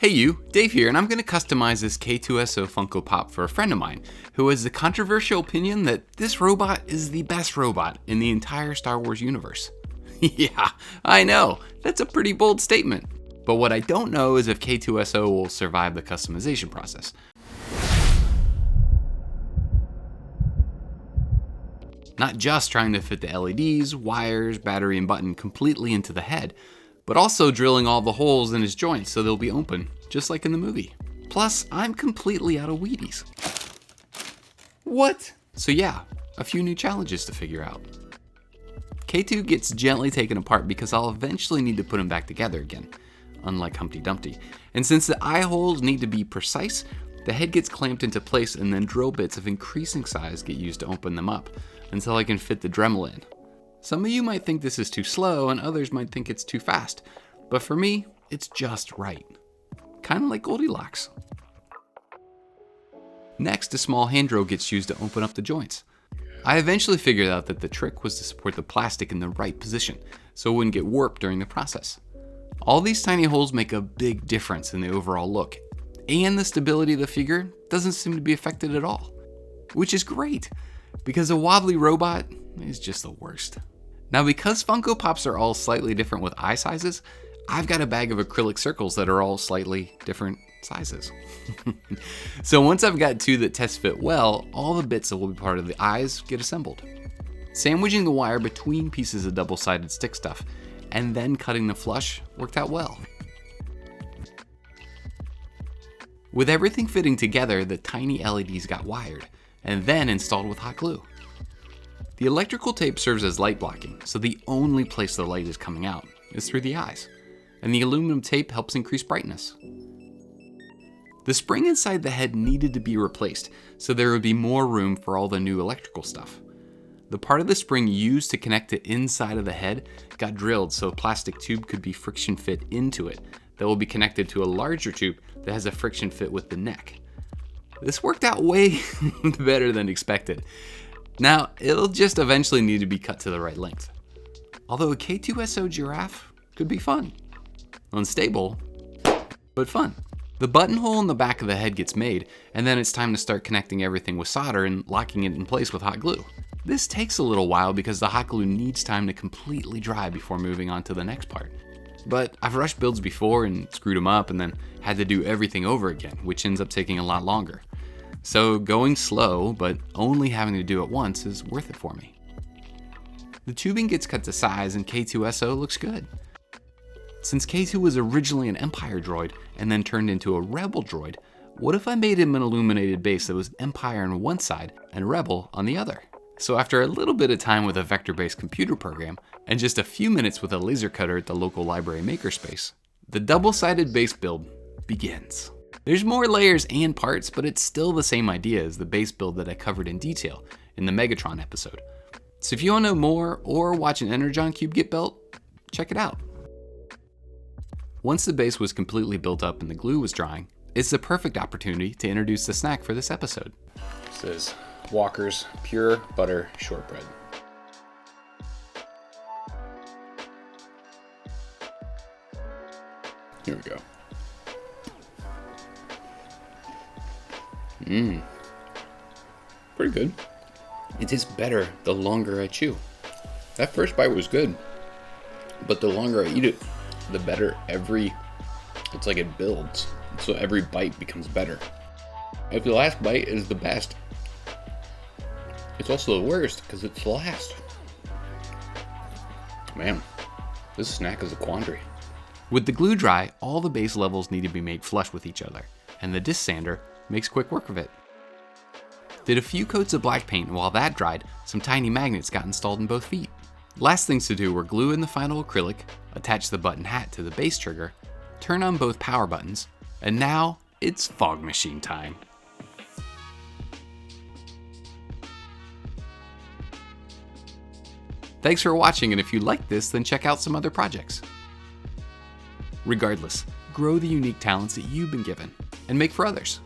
Hey you, Dave here, and I'm going to customize this K-2SO Funko Pop for a friend of mine who has the controversial opinion that this robot is the best robot in the entire Star Wars universe. Yeah, I know, that's a pretty bold statement. But what I don't know is if K-2SO will survive the customization process. Not just trying to fit the LEDs, wires, battery, and button completely into the head, but also drilling all the holes in his joints so they'll be open, just like in the movie. Plus, I'm completely out of Wheaties. What? So yeah, a few new challenges to figure out. K2 gets gently taken apart because I'll eventually need to put him back together again, unlike Humpty Dumpty. And since the eye holes need to be precise, the head gets clamped into place and then drill bits of increasing size get used to open them up until I can fit the Dremel in. Some of you might think this is too slow and others might think it's too fast, but for me, it's just right. Kind of like Goldilocks. Next, a small hand drill gets used to open up the joints. I eventually figured out that the trick was to support the plastic in the right position, so it wouldn't get warped during the process. All these tiny holes make a big difference in the overall look, and the stability of the figure doesn't seem to be affected at all. Which is great, because a wobbly robot is just the worst. Now, because Funko Pops are all slightly different with eye sizes, I've got a bag of acrylic circles that are all slightly different sizes. So once I've got two that test fit well, all the bits that will be part of the eyes get assembled. Sandwiching the wire between pieces of double-sided stick stuff, and then cutting the flush worked out well. With everything fitting together, the tiny LEDs got wired, and then installed with hot glue. The electrical tape serves as light blocking, so the only place the light is coming out is through the eyes, and the aluminum tape helps increase brightness. The spring inside the head needed to be replaced, so there would be more room for all the new electrical stuff. The part of the spring used to connect the inside of the head got drilled so a plastic tube could be friction fit into it that will be connected to a larger tube that has a friction fit with the neck. This worked out way better than expected. Now, it'll just eventually need to be cut to the right length. Although a K-2SO giraffe could be fun. Unstable, but fun. The buttonhole in the back of the head gets made, and then it's time to start connecting everything with solder and locking it in place with hot glue. This takes a little while because the hot glue needs time to completely dry before moving on to the next part. But I've rushed builds before and screwed them up and then had to do everything over again, which ends up taking a lot longer. So going slow, but only having to do it once is worth it for me. The tubing gets cut to size and K-2SO looks good. Since K2 was originally an Empire droid and then turned into a Rebel droid, what if I made him an illuminated base that was Empire on one side and Rebel on the other? So after a little bit of time with a vector-based computer program and just a few minutes with a laser cutter at the local library makerspace, the double-sided base build begins. There's more layers and parts, but it's still the same idea as the base build that I covered in detail in the Megatron episode. So if you want to know more or watch an Energon cube get built, check it out. Once the base was completely built up and the glue was drying, it's the perfect opportunity to introduce the snack for this episode. This is Walker's Pure Butter Shortbread. Here we go. Pretty good. It tastes better the longer I chew. That first bite was good, but the longer I eat it, the better it's like it builds. So every bite becomes better. If the last bite is the best, it's also the worst because it's the last. Man, this snack is a quandary. With the glue dry, all the base levels need to be made flush with each other, and the disc sander makes quick work of it. Did a few coats of black paint, and while that dried, some tiny magnets got installed in both feet. Last things to do were glue in the final acrylic, attach the button hat to the base trigger, turn on both power buttons, and now it's fog machine time. Thanks for watching, and if you like this, then check out some other projects. Regardless, grow the unique talents that you've been given, and make for others.